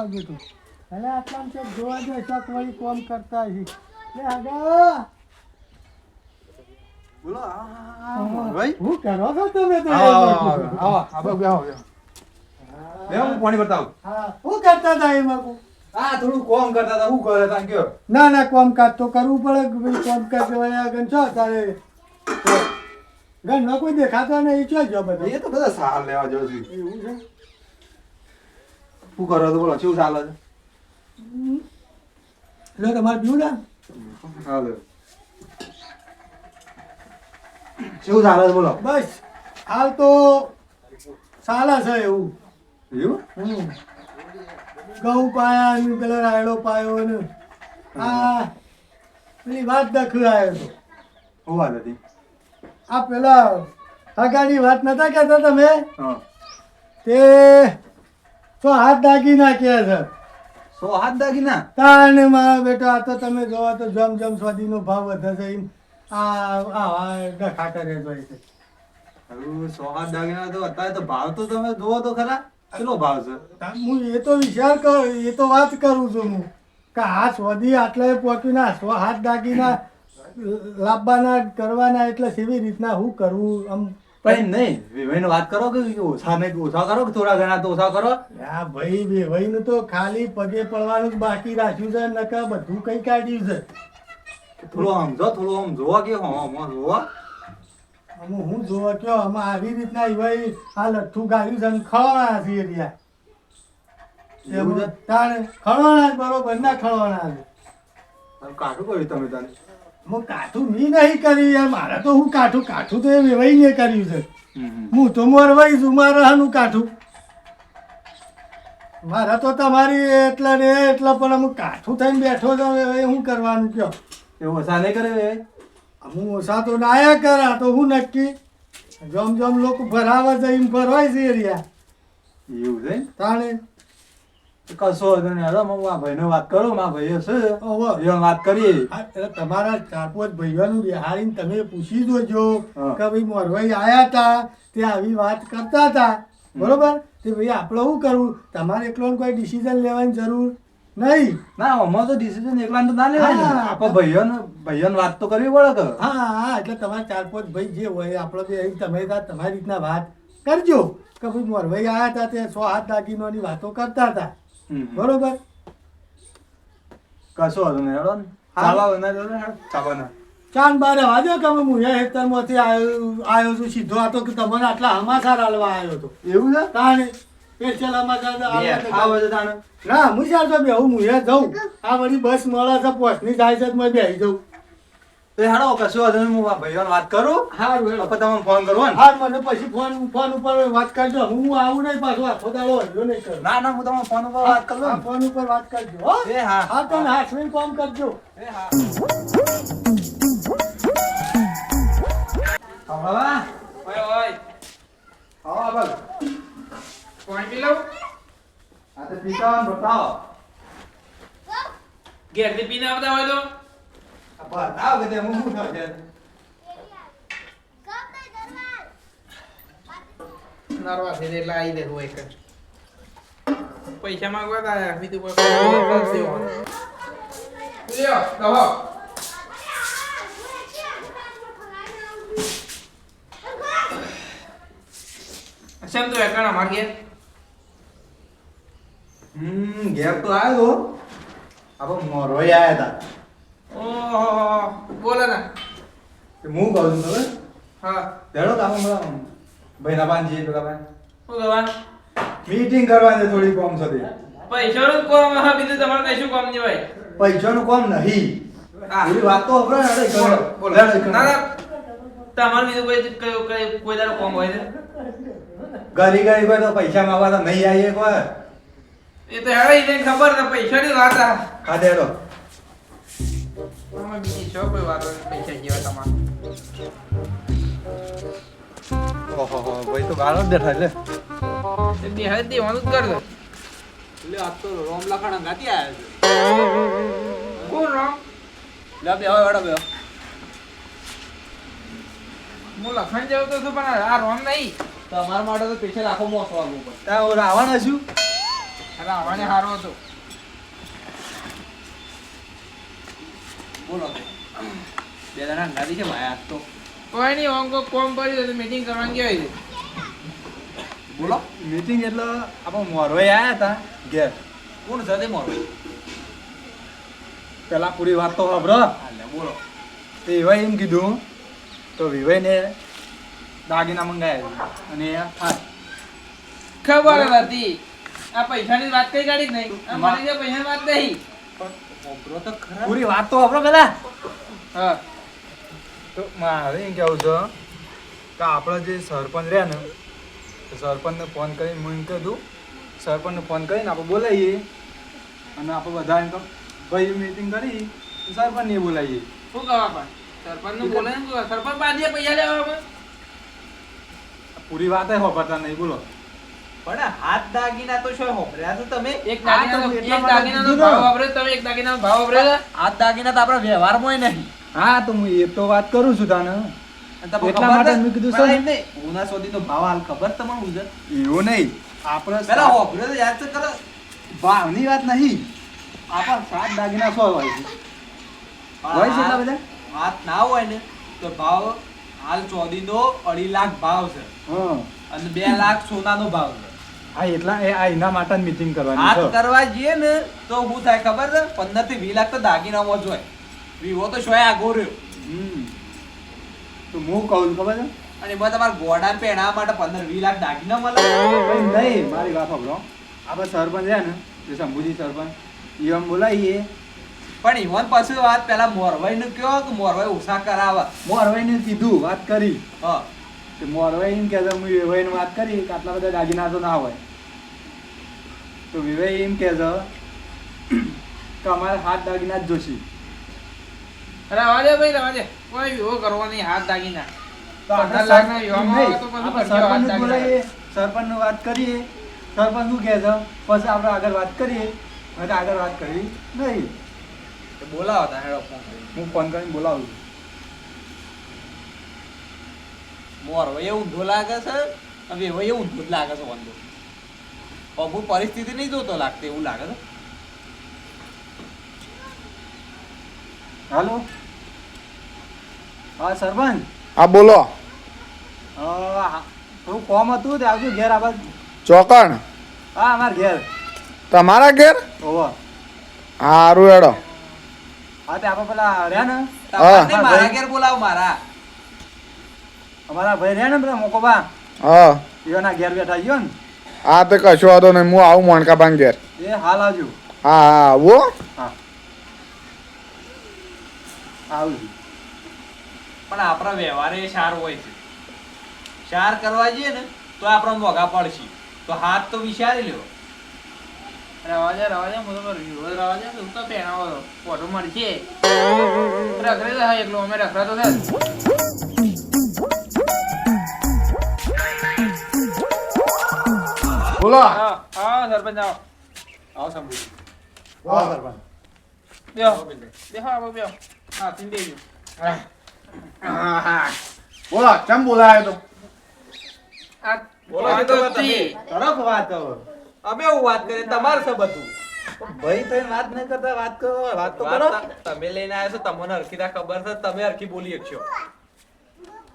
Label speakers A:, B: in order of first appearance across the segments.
A: વાગ્યું તું એટલે આટલામાં છે જોવા જાય શાક વળી કોમ કરતા હશે લે આગળ
B: બોલો ભાઈ
A: હું કરો છો તમે તો
B: આવો હું પાણી બતાવું
A: હા હું કરતા હતા એમાં
B: થોડું કોમ કરતા હતા શું કરે તા કયો
A: ના ના કામકાજ તો કરવું પડે કે ભાઈ કામકાજ વયા આગળ છો તારે ઘરમાં કોઈ દેખાતો નહીં ચો જો બધા
B: એ તો બધા સાર લેવા જો છે
A: એવું છે
B: શું કરો તો બોલો શું ચાલે છે
A: લો તમારે પીવું ને
B: હાલો શું ચાલે છે બોલો
A: બસ હાલ તો સાલા છે એવું
B: એવું
A: ઘઉં પાયા ને પેલો રાયડો પાયો ને આ પેલી વાત દખલ આવ્યો હતો
B: શું વાત હતી
A: આ પેલા હગાની વાત નતા કહેતા તમે
B: હા
A: તે તો હાથ દાગી નાખ્યા છે
B: 100 હાથ દાગીના
A: તાને મારા બેટો આ તો તમે જોવા તો જમ જમ સ્વાદીનો ભાવ વધે છે એમ આ ડખા કરે છે
B: 100 હાથ દાગીના તો અત્યારે તો ભાવ તો તમે જોવો તો ખરા કેટલો ભાવ છે
A: હું એ તો વિચાર કરું એ તો વાત કરું છું હું કે આ સ્વાદી આટલા પહોંચીને 100 હાથ દાગીના લાવવાના કરવાના એટલે કેવી રીતના હું કરવું આમ
B: પણ નહીં વેવાઈનો વાત કરો કે ઓછા ને ઓછા કરો કે થોડા ઘણા તો ઓછા કરો
A: આ ભાઈ વેવાઈનું તો ખાલી પગે પડવાનું જ બાકી રાખ્યું છે નકા બધું કઈ કાઢ્યું છે
B: થોડું સમજો થોડું આમ જોવા કે આમ જોવા
A: હું જોવા કયો આમાં આવી રીતના ભાઈ આ લઠ્ઠું ગાળ્યું છે ને ખવાના છે એરિયા
B: એવું છે?
A: તાણે ખવાના જ બરોબર ના ખવાના છે
B: કાઢું કર્યું તમે તને
A: હું કાઠું મી નહીં કર્યું યાર મારે તો હું કાઠું તો એ વેવાઈને કર્યું છે હું તો મોરવાઈ છું મારાનું કાઠું મારા તો તમારી એટલા ને એટલા પણ હું કાઠું થઈને બેઠો છું હવે શું કરવાનું કયો
B: એવું ઓછા નહીં કરે
A: હું ઓછા તો નાયા કરા તો હું નક્કી જમ જમ લોકો ભરાવા છે એમ ભરવાય છે એરિયા
B: એવું છે
A: તાણે
B: કશો વાંધો નહીં હેડો હું આ ભાઈને વાત કરું મારા ભાઈઓ છે
A: ઓહો.
B: એ વાત કરીએ
A: હા, એટલે તમારા 4-5 ભાઈઓનું બિહારીને તમે પૂછી જોજો
B: હા.
A: કે ભાઈ મોરવાઈ આયા હતા તે આવી વાત કરતા હતા બરોબર તે ભાઈ આપણે શું કરવું તમારે એકલોને કોઈ ડિસિઝન લેવાની જરૂર નહીં
B: ના અમારે તો ડિસિઝન એકલા તો ના લેવાય ને
A: હા.
B: આપણે ભાઈઓને વાત તો કરવી પડે કે
A: હા હા એટલે તમારે 4-5 ભાઈ જે હોય આપણે બે અહીં તમે તમારી રીતના વાત કરજો કે ભાઈ મોરવાઈ આયા હતા તે 100 હાથ દાગીનોની વાતો કરતા હતા બરોબર
B: કશો વાંધો નહીં હેડો ને ચાલવા ના હેડો ચાલવાના
A: ચાંદ બારે વાજો કે હું મુયા હેતરમાંથી આવ્યો છું સીધો આ તો કે તમને આટલા હમાસાર આલવા આવ્યો હતો
B: એવું છે
A: તાણે સ્પેશિયલ હમાસાર આલવા તો
B: આવે છે તાણે
A: ના હું ચાલ તો બેહું મુયા જઉં આ વળી બસ મળે છે પોસ્ટની જાય છે તો મેં બેહી જઉં
B: તો હેડો કશો વાંધો નહીં હું આ ભાઈઓને વાત કરું
A: હારું હેડો
B: આપણે તમને ફોન કરવો ને
A: હાર મને પછી ફોન ઉપર વાત કરજો હું આવું નહીં પાછો આખો દાડો હજુ નહીં કરું
B: ના ના હું તમને ફોન ઉપર વાત કરું
A: હા, ફોન ઉપર વાત કરજો હો
B: એ હા
A: હા તો હાથવીને કામ કરજો
B: એ હા બાબા
C: ઓય ઓય
B: આવો બસ
C: પાણી પી લઉં
B: આ તો પીતાવાનું બતાવો
C: ઘેરથી પીને આવતા હોય તો
B: બતાવો કે તે હું શું થયું છે
C: નરવા છે એટલે આવી દે હોય કે પૈસા માંગવા તા બીજું કોઈ લ્યો કહો સેમ તો એકણા માર ઘેર
B: ઘેર તો આવ્યો આપણે મોરવાઈ આવ્યા હતા
C: ઓહો બોલો ને
B: તે હું કહું છું ખબર
C: હા
B: તેડો તો આપણે ભાઈના પાનજી પેલા ભાઈ
C: શું કહેવાનું
B: મીટિંગ કરવાની થોડી કોમ છે તે
C: પૈસાનું જ કોમ હા બીજું તમારે કશું કોમ નહીં હોય
B: પૈસાનું કોમ નહીં
C: હા.
B: એવી વાત તો આપણે હેડો
C: બોલો
B: કરો.
C: બોલો
B: હેડો કરો.
C: ના ના તમારે બીજું કોઈ દાડો કોમ હોય છે
B: ગરી ગરી કોઈ તો પૈસા માંગવા તો નહીં આવીએ કોઈ
C: એ તો હેડે એને ખબર ને પૈસાની વાત આ
B: હા તેડો
C: આમાં બીજી છો કોઈ વાત હોય પૈસા જેવા તમારે
B: ઓહો ભાઈ તો ગાળો જ બેઠા એટલે
C: તે બે હાથ દેવાનું જ કરજો
D: એટલે આ તો રોમ લખાણા ગાતી આયા છે
C: કોણ રામ
D: લે બે હવે વડા બે
C: હું લખણ જાઉં તો છું પણ આ રોમ નહીં
D: તમારા માટે તો સ્પેશિયલ આખો મોસ વાગવું પડે
B: ત્યાં રાવણ છું
C: અલા આવવાને સારો હતો.
D: બોલો તો. બે જણા નથી છે ભાઈ આજ તો.
C: કોઈ નહીં ઓમ કોમ પડ્યું તો મીટિંગ કરવાની કેવી છે?
D: બોલો.
B: મીટિંગ એટલે આપણે મોરવાઈ આયા હતા ઘેર.
D: કોણ છે તે મોરો?
B: પેલા પૂરી વાત તો સાંભળો.
D: હાલે બોલો.
B: તે વિવાહ એમ કીધું તો વિવાહને દાગીના મંગાયા અને આ
C: ખબર હતી આ પૈસાની વાત કઈ કાઢી જ નહીં. આ મને જે પૈસાની વાત નહીં.
D: ઓબરો તો ખરા.
B: પૂરી વાત તો સાંભળો પેલા.
C: હા
B: તો મારે એમ કહેવું છે કે આપણે જે સરપંચ રહ્યા ને તો સરપંચને ફોન કરીને હું એમ કીધું સરપંચને ફોન કરીને આપણે બોલાવીએ અને આપણે બધા એમ તો ભાઈ મીટિંગ કરી સરપંચને બોલાવીએ.
C: શું કરવા પણ સરપંચનું બોલે ને શું? સરપંચ પાસે પૈસા લેવા આવે?
B: પૂરી વાત સાંભળતા નહીં બોલો.
D: પણ હાથ દાગીના તો શું હોભર્યા છો તમે?
C: એક
B: આ તો
C: દાગીનાનો
B: એટલા
C: એક
B: માટે
C: દાગીનાનો
B: કીધું ને.
C: ભાવ વાપરે તમે એક દાગીનાનો ભાવ વાપરે છે?
D: હાથ દાગીના તો આપણા વ્યવહારમાં નહીં.
B: હા તો હું એ તો વાત કરું છું તાને.
D: અને તમને
B: એટલા
D: ખબર
B: માટે
D: છે?
B: મેં કીધું છે
D: પણ
B: ને.
D: એમ નહીં. ઉના સુધીનો ભાવ હાલ ખબર તમને હું છે?
B: એવું નહીં આપણે
D: પેલા હોભર્યો તો યાદ તો કરો.
B: ભાવની વાત નહીં આપણા સાત દાગીના સો હોય છે. હોય છે એટલા બધા?
D: હાથ ના હોય ને તો ભાવ હાલ ચોદીનો 2.5 લાખ ભાવ છે
B: હા
D: અને 2 લાખ સોનાનો ભાવ છે.
B: આ એટલા આ એના માટે મીટિંગ કરવાની
D: હાથ
B: છે.
D: કરવા જઈએ ને તો શું થાય ખબર છે? 15 થી 20 લાખ તો દાગીનામાં જ હોય. વિવો તો શોય આગો રહ્યો.
B: હમ. તો હું કહું છું ખબર છે
D: અને એમાં તમારે ગોડાને પહેરાવવા માટે 15-20 લાખ દાગીના મળે.
B: ભાઈ નહીં મારી વાત સાંભળો આપણે સરપંચ છે ને જે શંભુજી સરપંચ ઈવન બોલાવીએ
D: પણ ઈવન પછી વાત પેલા મોરવાઈ નું કયો કે મોરવાઈ ઓછા કરાવે.
B: મોરવાઈને કીધું વાત કરી
D: હા
B: કે મોરવાઈ એમ કહેશે હું વિવાહીને વાત કરી કે આટલા બધા દાગીના તો ના હોય તો વિવાહ એમ કહેશે કે અમારે 7 દાગીના જ જોશી.
C: રવા દે ભાઈ રવા દે કોઈ વિવો કરવો નહીં હાથ દાગીના.
B: તો આપણે
C: 15 લાખના વિવામાં
B: નહીં,
C: આવે તો પછી
B: આપણે
C: કરજો હાથ
B: સરપંચને
C: દાગીના.
B: બોલાવીએ સરપંચને વાત કરીએ સરપંચ શું કહે છે પછી આપણે આગળ વાત કરીએ નહીં તો આગળ વાત કરવી નહીં.
D: તો બોલાવો તા હેડો ફોન કરી.
B: હું ફોન કરીને બોલાવું છું.
D: મોરવાઈ એવું ઊંધો લાગે છે અને વેવાઈ એવું ઊંધો જ લાગે છે વાંધો. અમુ પરિસ્થિતિ નહીં જોતો લાગતી એવું લાગે છે.
B: હાલો હા સરપંચ
E: હા બોલો
B: થોડું કોમ હતું તે આવજો ઘેર આબાદ.
E: ચોકણ
B: હા અમારા ઘેર
E: તમારા ઘેર
B: ઓહો
E: હારું હેડો
B: હા તે આપણે પેલા રહ્યા ને
D: તમારે નહીં,
B: હા,
D: મારા
B: ભાઈ.
D: ઘેર બોલાવો મારા.
B: અમારા ભાઈ રહ્યા ને પેલા મોકોબા
E: હા
B: એના ઘેર બેઠા ગયો ને
E: હા તે કશો વાંધો નહીં હું આવું મોણકાબાન ઘેર
B: એ હાલ આવજો.
E: હા હા આવો
B: હા આવું છું.
D: પણ આપણા વ્યવહાર એ સારો હોય છે. ચાર કરવા જઈએ ને તો આપણે મોંઘા પડશે. તો હાથ તો વિચારી લ્યો.
C: રવા દે હું તો વિવો રવા દે તું તો પહેરાવો તો ફોટો મળશે રખડે તો હા એકલો અમે રખડા તો થાય.
E: બોલો
C: હા હા સરપંચ આવો
D: આવો સાંભળી.
B: વાહ સરપંચ
C: બેહો બેહો આવો બેહો હા તીન દેજો.
E: બોલો કેમ બોલાયો તો
C: આ
D: બોલો
C: આ
D: તો
C: તો
D: તમે.
C: તી.
B: તરફ વાત હવે.
D: અમે એવું વાત કરીએ તમારે છે બધું.
B: ભાઈ તો વાત નહીં કરતા વાત કરો વાત તો કરો.
D: વાત તમે લઈને આવ્યા છો તમને હરખી ખબર છે તમે હરખી બોલી શકશો.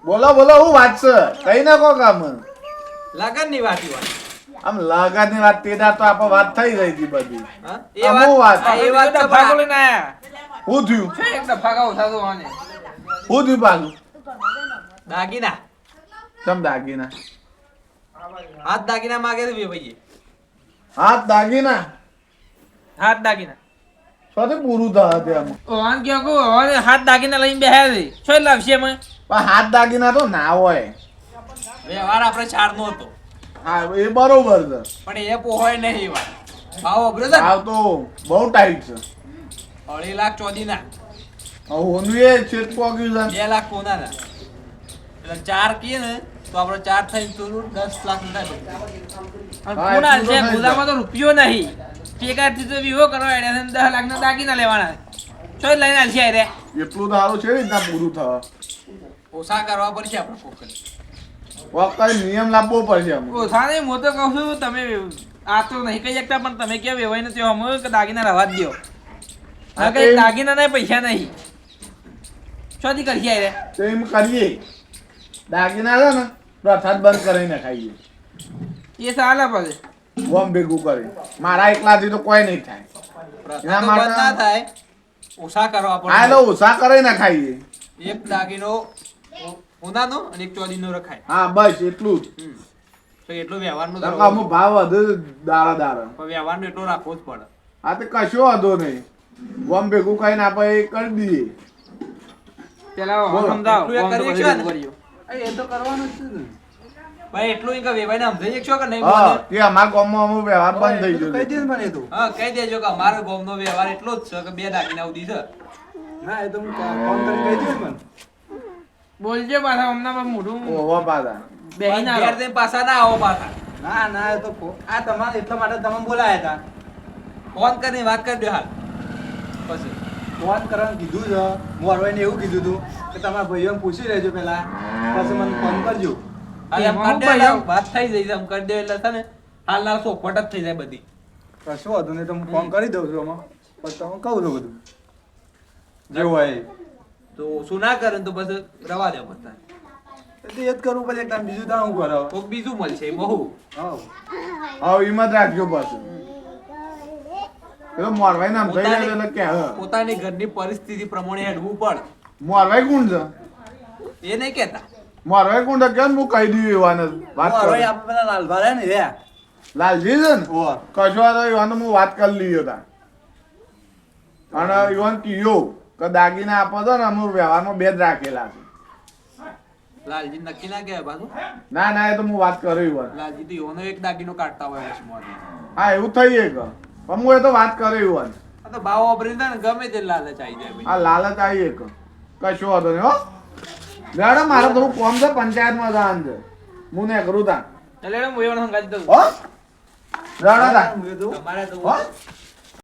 E: બોલો બોલો હું વાત છે કઈ નાખો કામ
D: લગન ની વાત
E: આમ લાગાની વાત તે દાડ તો આપણે વાત થઈ રહી હતી બધી
D: હા
E: એ વાત
D: હા, એ વાત તો
C: ડબ્બા લઈને આયા
E: હું થયું
C: છે એક ડબ્બા ખાવ થાતો આને
E: હું થયું પાછું
D: દાગીના
E: ચમ દાગીના
D: હાથ દાગીના માગે છે ભાઈ.
E: હાથ દાગીના
C: હાથ દાગીના
E: સાથે પૂરું થયા તે આમ
C: ઓન કે કો ઓન હાથ દાગીના લઈને બેહ્યા છે શું લાવશે મને
E: પણ હાથ દાગીના તો ના હોય
D: વ્યવહાર આપણે ચાર નો હતો
E: હા એ બરોબર છે
D: પણ એ પોહોય નહીં એ વાત. ભાવ અભરો છે ને?
E: ભાવ તો બહુ ટાઈટ છે
D: 2.5 લાખ ચોદીના
E: હોનું એ છેદ પોગ્યું છે
D: 2 લાખ કોનાના એટલે 4 કીએ ને તો આપણે 4 થઈને તો 10 લાખ નું થાય.
C: અને
E: હા,
C: કુણાલ
E: એટલું
C: છે
E: તો થઈ
C: ગુલામાં તો રૂપિયો નહીં ટેકાથી તો વિવો કરવા આડ્યા છે 10 લાખના દાગીના લેવાના શું લઈને આલશે રે
E: એટલું તો સારું છે રીતના પૂરું થવા
D: ઓછા કરવા પડશે આપણે કોકને.
E: વખત નિયમ લાવવો પડશે અમુક
C: ઓછા નહીં હું તો કહું છું તમે આ તો નહીં કહી શકતા પણ તમે કેમ વેવાય નથી અમે કે દાગીના રવા જ દો હા કઈ દાગીના નહીં પૈસા નહીં શોધી કરશી આરે
E: તો એમ કરીએ દાગીના છે ને પ્રસાદ બંધ કરીને ખાઈએ
C: એ સાલા પછી
E: ગોમ ભેગું કરી મારા એકલાથી તો કોઈ નહીં થાય
D: પ્રશ્ન તો બંધ ના થાય ઓછા કરો
E: આ
D: આપણે
E: તો ઓછા કરીને ખાઈએ
D: એક દાગીનો ઉનાનો અને એક ચોદીનો રખાય
E: હા બસ એટલું જ
D: તો એટલો વ્યવહારનો
E: નકર અમુક ભાવ વધુ દાડા દાડા
D: પણ વ્યવહારનો એટલો રાખવો જ પડે
E: આ તો કશો વાંધો નહીં ગોમ ભેગું કરીને આપણે એ કરી દઈએ
C: પેલા
E: બોલો.
C: સમજાવો
D: એટલું એ
C: કોમ તો
D: કરીએ
C: બધું
D: છીએ ને?
C: કર્યું.
A: એ તો કરવાનું જ છે ને.
D: ભાઈ એટલું ઈ કે વેવાઈને સમજાઈ શકશો કે નહીં
E: હા
D: બોલે?
E: તે અમારા ગામમાં અમુક વ્યવહાર બંધ થઈ ગયો
A: કહી
E: છે.
A: દે ને મને એ તો.
D: હા કહી દેજો કે અમારો ગામનો વ્યવહાર એટલો જ છે કે 2 દાગીના સુધી છે
A: ના એ તો હું ફોન કરીને કહી દઉં ને મને.
C: બોલજો પાછા હમણાં મોઢું
E: ઓવા પાછા
C: બેહી
D: પણ
C: ના
D: ઘેર
C: રહો.
D: જઈને પાછા ના આવો પાછા
A: ના ના એ તો આ તમારે એટલા માટે તમે બોલાયા હતા.
D: ફોન કરીને વાત કરી દો હાલ પછી
A: ફોન કરવાનું કીધું છે મોરવાઈને એવું કીધું હતું કે તમારા ભાઈઓને પૂછી લેજો પેલા પછી મને ફોન કરજો.
D: હાલ એમ
C: એમાં
D: કરી
C: હું
D: દે
C: ભાઈ
D: એટલે વાત થઈ જાય એમ કરી દે એટલે છે ને હાલ ના ચોખવટ જ થઈ જાય બધી
A: કશું વાંધો નહીં તો હું ફોન કરી દઉં છું આમાં પછી તમે કહું છું બધું જેવું હોય એ.
D: તો ઓછું ના કરે ને તો પછી રવા દે બધા
A: એટલે એ જ કરવું પડે એકદમ બીજું તો હું કરો.
D: કોક બીજું મળશે એ બહુ
A: હા
E: હવે એમ જ રાખજો પાછું પેલો મોરવાઈ નામ થઈ જાય એટલે કે હા
D: પોતાની ઘરની પરિસ્થિતિ પ્રમાણે હેડવું પડે
E: મોરવાઈ કોણ છે
D: એ નહીં કહેતા
E: મોરવાઈ કોણ છે કેમ હું કહી દઉં એવાને વાત કરો
A: મોરવાઈ આપણે પેલા લાલભા રહ્યા ને રહ્યા.
E: લાલજી છે ને
A: ઓવા.
E: કશો વાંધો નહીં, એવાને હું વાત કરી લીધો તા અને ઈવન કીયો કે દાગીના આપો છો ને અમુક વ્યવહારમાં 2 જ રાખેલા છે
D: લાલજી નક્કી ના કહેવાય પાછું
E: ના ના એ તો હું વાત કરું ઈવન
D: લાલજી તો એનો એક દાગીનો કાઢતા હોય વચમાંથી.
E: હા એવું થઈ કે પણ હું એ તો વાત કરું ઈવન
D: આ તો ભાવ વાપરી ને ગમે તે લાલચ આવી જાય ભાઈ.
E: આ લાલચ આવી કે કશો વાંધો નહીં હો લેડો મારે થોડું કોમ છે પંચાયતમાં જવાનું છે હું ને કરું તા
C: એટલે હું એવાનો હંગાતી દઉં
E: હો લેડો તા
A: હું કીધું.
D: તમારે તો
E: હો